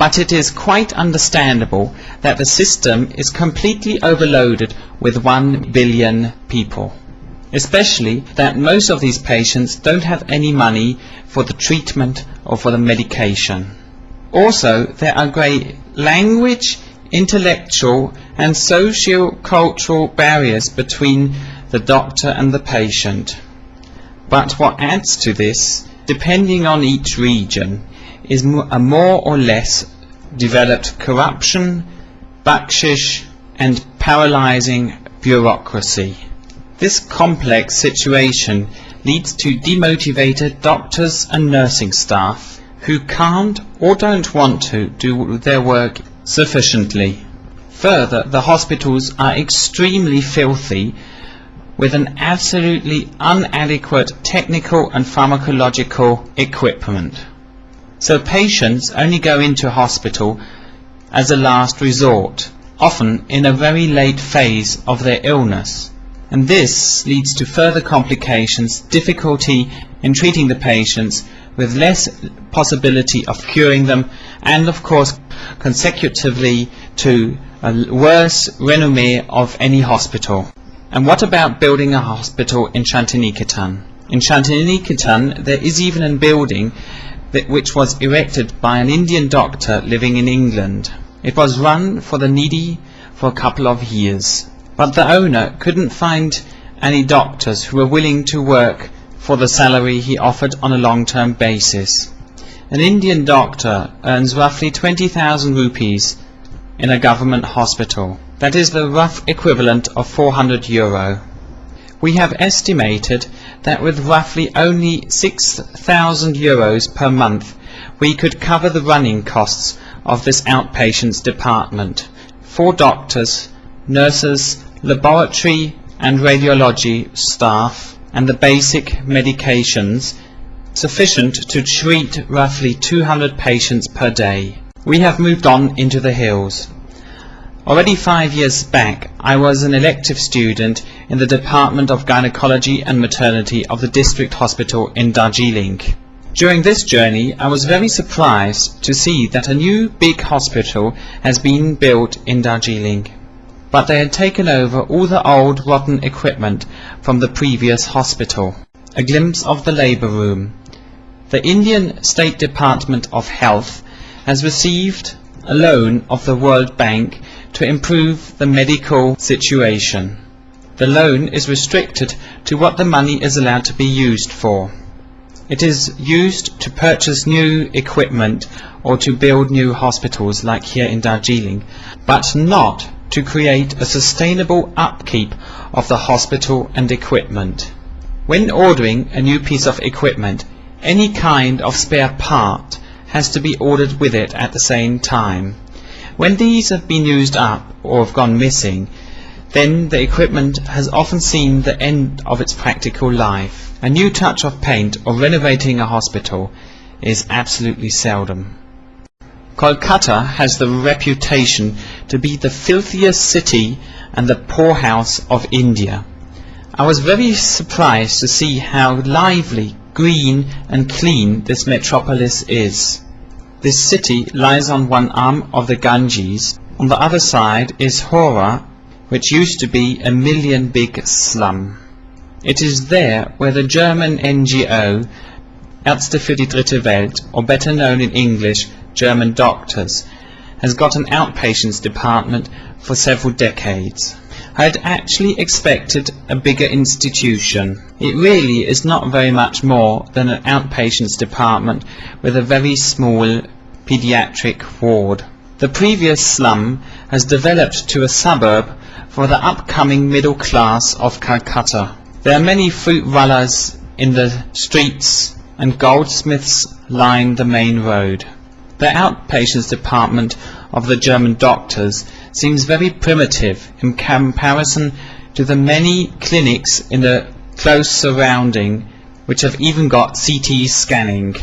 but it is quite understandable that the system is completely overloaded with 1 billion people. Especially that most of these patients don't have any money for the treatment or for the medication. Also, there are great language, intellectual and socio-cultural barriers between the doctor and the patient. But what adds to this, depending on each region, is a more or less developed corruption, backshish and paralyzing bureaucracy. This complex situation leads to demotivated doctors and nursing staff who can't or don't want to do their work sufficiently. Further, the hospitals are extremely filthy with an absolutely inadequate technical and pharmacological equipment. So patients only go into hospital as a last resort, often in a very late phase of their illness. And this leads to further complications, difficulty in treating the patients, with less possibility of curing them, and of course consecutively to a worse renommee of any hospital. And what about building a hospital in Shantiniketan? In Shantiniketan there is even a building which was erected by an Indian doctor living in England. It was run for the needy for a couple of years. But the owner couldn't find any doctors who were willing to work for the salary he offered on a long-term basis. An Indian doctor earns roughly 20,000 rupees in a government hospital. That is the rough equivalent of €400. We have estimated that with roughly only €6,000 per month we could cover the running costs of this outpatients department. 4 doctors, nurses, laboratory and radiology staff, and the basic medications sufficient to treat roughly 200 patients per day. We have moved on into the hills. Already 5 years back I was an elective student in the Department of Gynecology and Maternity of the District Hospital in Darjeeling. During this journey I was very surprised to see that a new big hospital has been built in Darjeeling. But they had taken over all the old rotten equipment from the previous hospital. A glimpse of the labour room. The Indian State Department of Health has received a loan of the World Bank to improve the medical situation. The loan is restricted to what the money is allowed to be used for. It is used to purchase new equipment or to build new hospitals like here in Darjeeling, but not to create a sustainable upkeep of the hospital and equipment. When ordering a new piece of equipment, any kind of spare part has to be ordered with it at the same time. When these have been used up or have gone missing, then the equipment has often seen the end of its practical life. A new touch of paint or renovating a hospital is absolutely seldom. Kolkata has the reputation to be the filthiest city and the poorhouse of India. I was very surprised to see how lively, green and clean this metropolis is. This city lies on one arm of the Ganges. On the other side is Hora, which used to be a million big slum. It is there where the German NGO Ärzte für die Dritte Welt, or better known in English, German Doctors, has got an outpatients department for several decades. I had actually expected a bigger institution. It really is not very much more than an outpatients department with a very small pediatric ward. The previous slum has developed to a suburb for the upcoming middle class of Calcutta. There are many fruit rullers in the streets and goldsmiths line the main road. The outpatients department of the German doctors seems very primitive in comparison to the many clinics in the close surrounding which have even got CT scanning.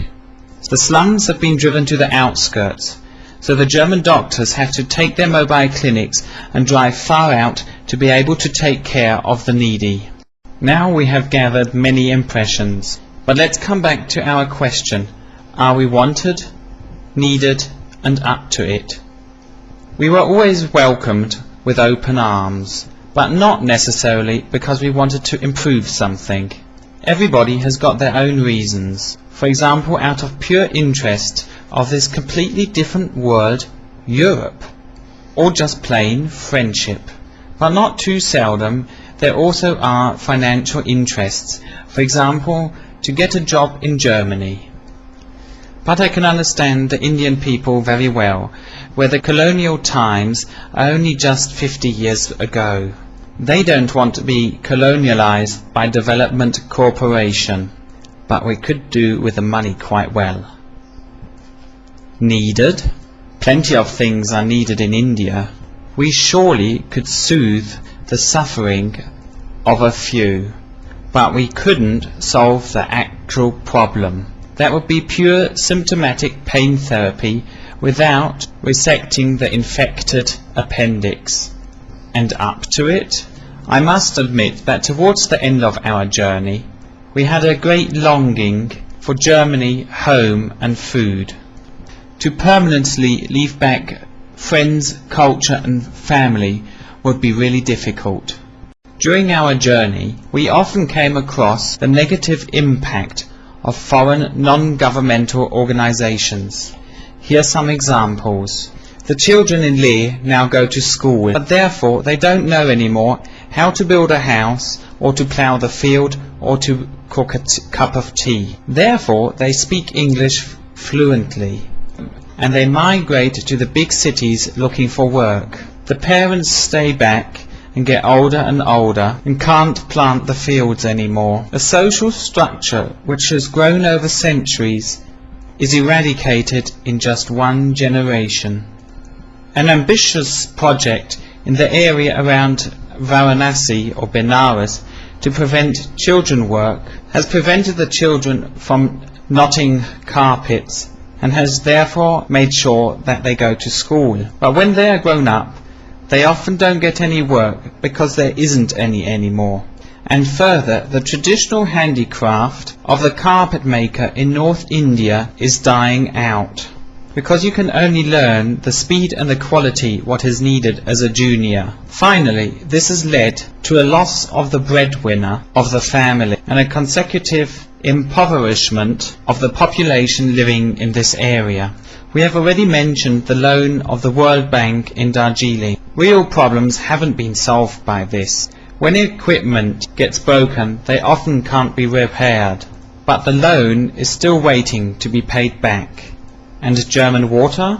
The slums have been driven to the outskirts, so the German doctors have to take their mobile clinics and drive far out to be able to take care of the needy. Now we have gathered many impressions, but let's come back to our question. Are we wanted, needed and up to it. We were always welcomed with open arms, but not necessarily because we wanted to improve something. Everybody has got their own reasons, for example out of pure interest of this completely different world, Europe, or just plain friendship. But not too seldom there also are financial interests, for example to get a job in Germany. But I can understand the Indian people very well, where the colonial times are only just 50 years ago. They don't want to be colonialized by Development Corporation, but we could do with the money quite well. Needed? Plenty of things are needed in India. We surely could soothe the suffering of a few, but we couldn't solve the actual problem. That would be pure symptomatic pain therapy without resecting the infected appendix. And up to it, I must admit that towards the end of our journey, we had a great longing for Germany, home and food. To permanently leave back friends, culture and family would be really difficult. During our journey, we often came across the negative impact of foreign non-governmental organizations. Here are some examples. The children in Leer now go to school, but therefore they don't know anymore how to build a house, or to plough the field, or to cook a cup of tea. Therefore they speak English fluently, and they migrate to the big cities looking for work. The parents stay back and get older and older and can't plant the fields anymore. A social structure which has grown over centuries is eradicated in just one generation. An ambitious project in the area around Varanasi or Benares to prevent children work has prevented the children from knotting carpets and has therefore made sure that they go to school. But when they are grown up, they often don't get any work because there isn't any anymore. And further, the traditional handicraft of the carpet maker in North India is dying out, because you can only learn the speed and the quality what is needed as a junior. Finally, this has led to a loss of the breadwinner of the family and a consecutive impoverishment of the population living in this area. We have already mentioned the loan of the World Bank in Darjeeling. Real problems haven't been solved by this. When equipment gets broken, they often can't be repaired, but the loan is still waiting to be paid back. And German water?